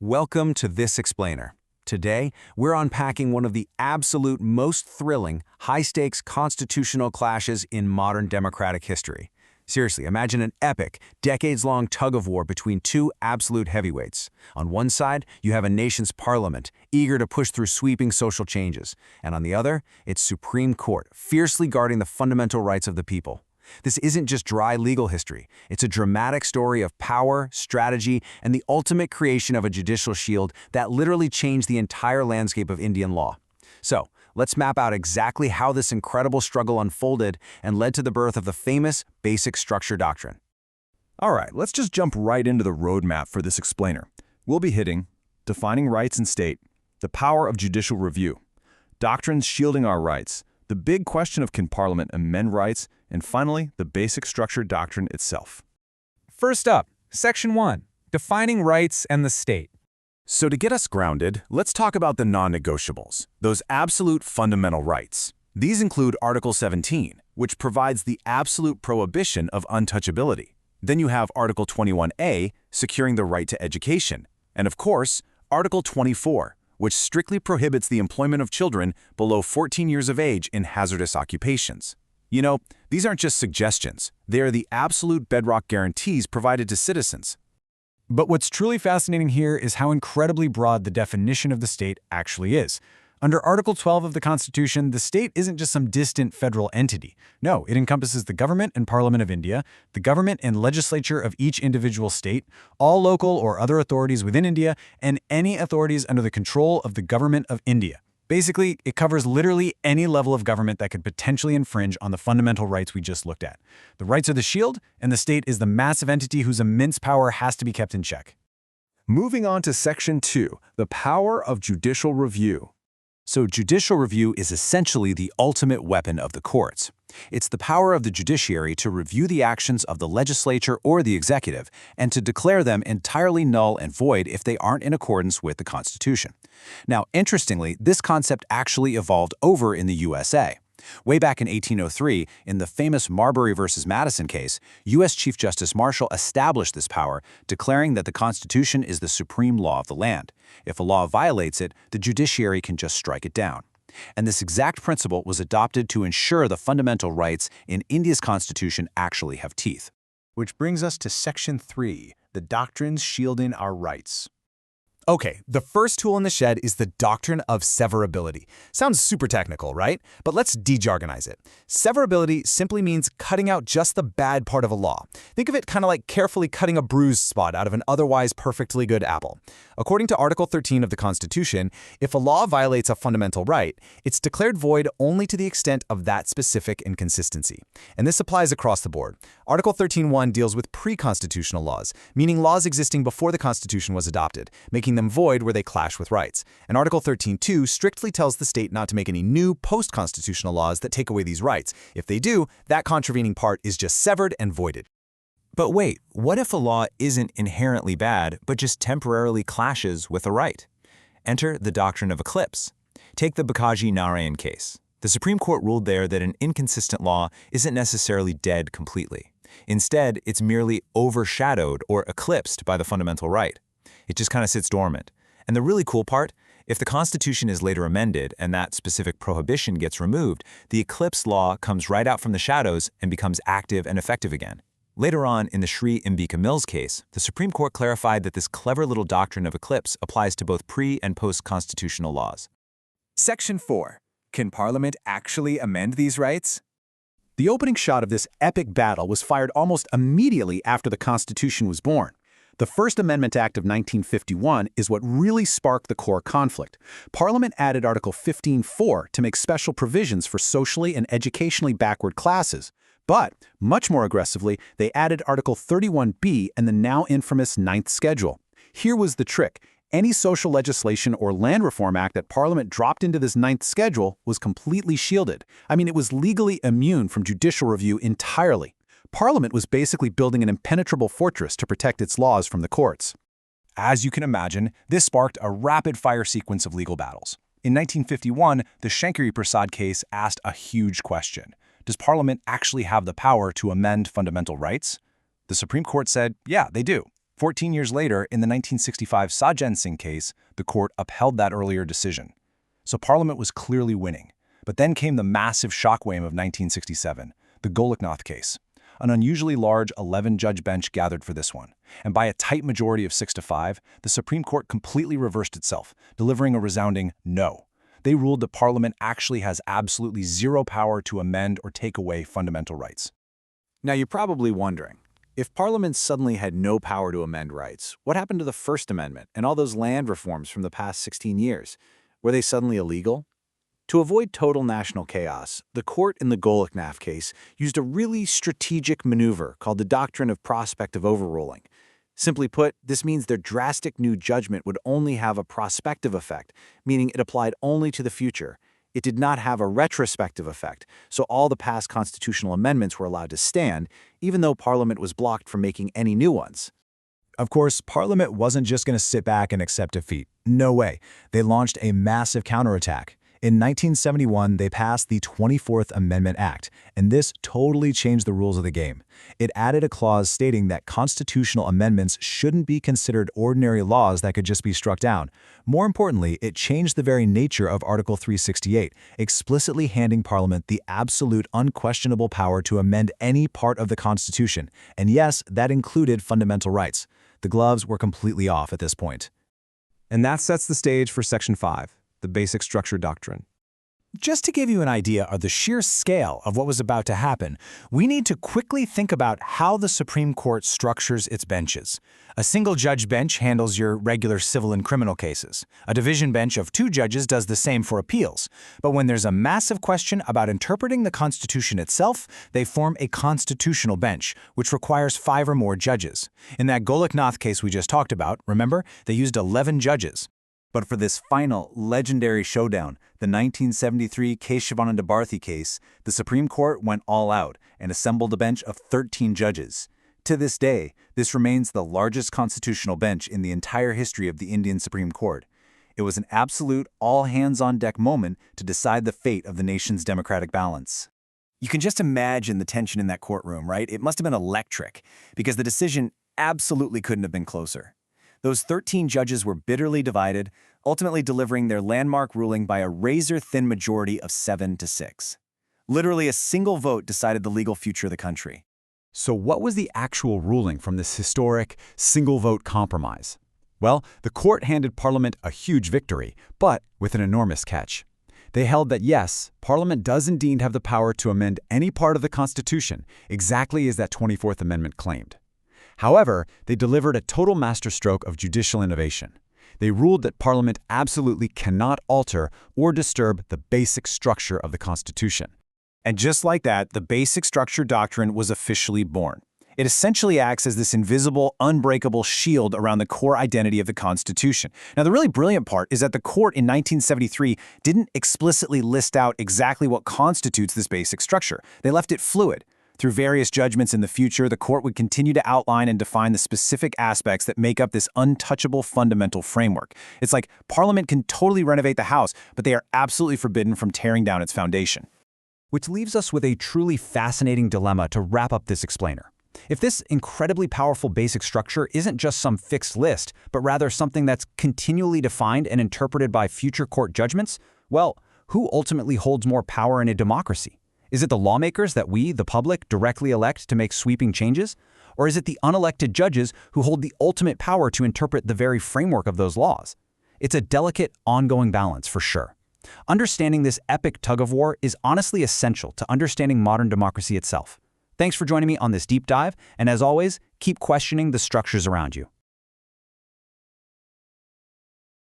Welcome to This Explainer. Today, we're unpacking one of the absolute most thrilling, high-stakes constitutional clashes in modern democratic history. Seriously, imagine an epic, decades-long tug-of-war between two absolute heavyweights. On one side, you have a nation's parliament, eager to push through sweeping social changes. And on the other, its Supreme Court, fiercely guarding the fundamental rights of the people. This isn't just dry legal history. It's a dramatic story of power, strategy, and the ultimate creation of a judicial shield that literally changed the entire landscape of Indian law. So, let's map out exactly how this incredible struggle unfolded and led to the birth of the famous Basic Structure Doctrine. All right, let's just jump right into the roadmap for this explainer. We'll be hitting defining rights and state, the power of judicial review, doctrines shielding our rights, the big question of can Parliament amend rights, and finally, the Basic Structure Doctrine itself. First up, Section 1, Defining Rights and the State. So to get us grounded, let's talk about the non-negotiables, those absolute fundamental rights. These include Article 17, which provides the absolute prohibition of untouchability. Then you have Article 21A, securing the right to education. And of course, Article 24, which strictly prohibits the employment of children below 14 years of age in hazardous occupations. You know, these aren't just suggestions. They are the absolute bedrock guarantees provided to citizens. But what's truly fascinating here is how incredibly broad the definition of the state actually is. Under Article 12 of the Constitution, the state isn't just some distant federal entity. No, it encompasses the government and Parliament of India, the government and legislature of each individual state, all local or other authorities within India, and any authorities under the control of the Government of India. Basically, it covers literally any level of government that could potentially infringe on the fundamental rights we just looked at. The rights are the shield, and the state is the massive entity whose immense power has to be kept in check. Moving on to Section 2, the power of judicial review. So judicial review is essentially the ultimate weapon of the courts. It's the power of the judiciary to review the actions of the legislature or the executive and to declare them entirely null and void if they aren't in accordance with the Constitution. Now, interestingly, this concept actually evolved over in the USA. Way back in 1803, in the famous Marbury versus Madison case, U.S. Chief Justice Marshall established this power, declaring that the Constitution is the supreme law of the land. If a law violates it, the judiciary can just strike it down. And this exact principle was adopted to ensure the fundamental rights in India's Constitution actually have teeth. Which brings us to Section 3, the doctrines shielding our rights. Okay, the first tool in the shed is the doctrine of severability. Sounds super technical, right? But let's de-jargonize it. Severability simply means cutting out just the bad part of a law. Think of it kind of like carefully cutting a bruised spot out of an otherwise perfectly good apple. According to Article 13 of the Constitution, if a law violates a fundamental right, it's declared void only to the extent of that specific inconsistency. And this applies across the board. Article 13.1 deals with pre-constitutional laws, meaning laws existing before the Constitution was adopted, making them void where they clash with rights. And Article 13.2 strictly tells the state not to make any new post-constitutional laws that take away these rights. If they do, that contravening part is just severed and voided. But wait, what if a law isn't inherently bad, but just temporarily clashes with a right? Enter the doctrine of eclipse. Take the Bakaji Narayan case. The Supreme Court ruled there that an inconsistent law isn't necessarily dead completely. Instead, it's merely overshadowed or eclipsed by the fundamental right. It just kind of sits dormant. And the really cool part, if the Constitution is later amended and that specific prohibition gets removed, the eclipse law comes right out from the shadows and becomes active and effective again. Later on, in the Sri Ambika Mills case, the Supreme Court clarified that this clever little doctrine of eclipse applies to both pre- and post-constitutional laws. Section 4. Can Parliament actually amend these rights? The opening shot of this epic battle was fired almost immediately after the Constitution was born. The First Amendment Act of 1951 is what really sparked the core conflict. Parliament added Article 15.4 to make special provisions for socially and educationally backward classes. But, much more aggressively, they added Article 31B and the now infamous Ninth Schedule. Here was the trick. Any social legislation or land reform act that Parliament dropped into this Ninth Schedule was completely shielded. I mean, it was legally immune from judicial review entirely. Parliament was basically building an impenetrable fortress to protect its laws from the courts. As you can imagine, this sparked a rapid-fire sequence of legal battles. In 1951, the Shankari Prasad case asked a huge question. Does Parliament actually have the power to amend fundamental rights? The Supreme Court said, yeah, they do. 14 years later, in the 1965 Sajjan Singh case, the court upheld that earlier decision. So Parliament was clearly winning. But then came the massive shockwave of 1967, the Goloknath case. An unusually large 11-judge bench gathered for this one, and by a tight majority of 6-5, the Supreme Court completely reversed itself, delivering a resounding no. They ruled that Parliament actually has absolutely zero power to amend or take away fundamental rights. Now you're probably wondering, if Parliament suddenly had no power to amend rights, what happened to the First Amendment and all those land reforms from the past 16 years? Were they suddenly illegal? To avoid total national chaos, the court in the Goloknath case used a really strategic maneuver called the doctrine of prospective overruling. Simply put, this means their drastic new judgment would only have a prospective effect, meaning it applied only to the future. It did not have a retrospective effect, so all the past constitutional amendments were allowed to stand, even though Parliament was blocked from making any new ones. Of course, Parliament wasn't just going to sit back and accept defeat. No way. They launched a massive counterattack. In 1971, they passed the 24th Amendment Act, and this totally changed the rules of the game. It added a clause stating that constitutional amendments shouldn't be considered ordinary laws that could just be struck down. More importantly, it changed the very nature of Article 368, explicitly handing Parliament the absolute, unquestionable power to amend any part of the Constitution. And yes, that included fundamental rights. The gloves were completely off at this point. And that sets the stage for Section 5. The basic structure doctrine. Just to give you an idea of the sheer scale of what was about to happen, we need to quickly think about how the Supreme Court structures its benches. A single-judge bench handles your regular civil and criminal cases. A division bench of 2 judges does the same for appeals. But when there's a massive question about interpreting the Constitution itself, they form a constitutional bench, which requires 5 or more judges. In that Goloknath case we just talked about, remember, they used 11 judges. But for this final, legendary showdown, the 1973 Keshavananda Bharati case, the Supreme Court went all out and assembled a bench of 13 judges. To this day, this remains the largest constitutional bench in the entire history of the Indian Supreme Court. It was an absolute all-hands-on-deck moment to decide the fate of the nation's democratic balance. You can just imagine the tension in that courtroom, right? It must have been electric, because the decision absolutely couldn't have been closer. Those 13 judges were bitterly divided, ultimately delivering their landmark ruling by a razor-thin majority of 7-6. Literally a single vote decided the legal future of the country. So what was the actual ruling from this historic single-vote compromise? Well, the court handed Parliament a huge victory, but with an enormous catch. They held that yes, Parliament does indeed have the power to amend any part of the Constitution, exactly as that 24th Amendment claimed. However, they delivered a total masterstroke of judicial innovation. They ruled that Parliament absolutely cannot alter or disturb the basic structure of the Constitution. And just like that, the basic structure doctrine was officially born. It essentially acts as this invisible, unbreakable shield around the core identity of the Constitution. Now, the really brilliant part is that the court in 1973 didn't explicitly list out exactly what constitutes this basic structure. They left it fluid. Through various judgments in the future, the court would continue to outline and define the specific aspects that make up this untouchable fundamental framework. It's like Parliament can totally renovate the house, but they are absolutely forbidden from tearing down its foundation. Which leaves us with a truly fascinating dilemma to wrap up this explainer. If this incredibly powerful basic structure isn't just some fixed list, but rather something that's continually defined and interpreted by future court judgments, well, who ultimately holds more power in a democracy? Is it the lawmakers that we, the public, directly elect to make sweeping changes? Or is it the unelected judges who hold the ultimate power to interpret the very framework of those laws? It's a delicate, ongoing balance for sure. Understanding this epic tug-of-war is honestly essential to understanding modern democracy itself. Thanks for joining me on this deep dive, and as always, keep questioning the structures around you.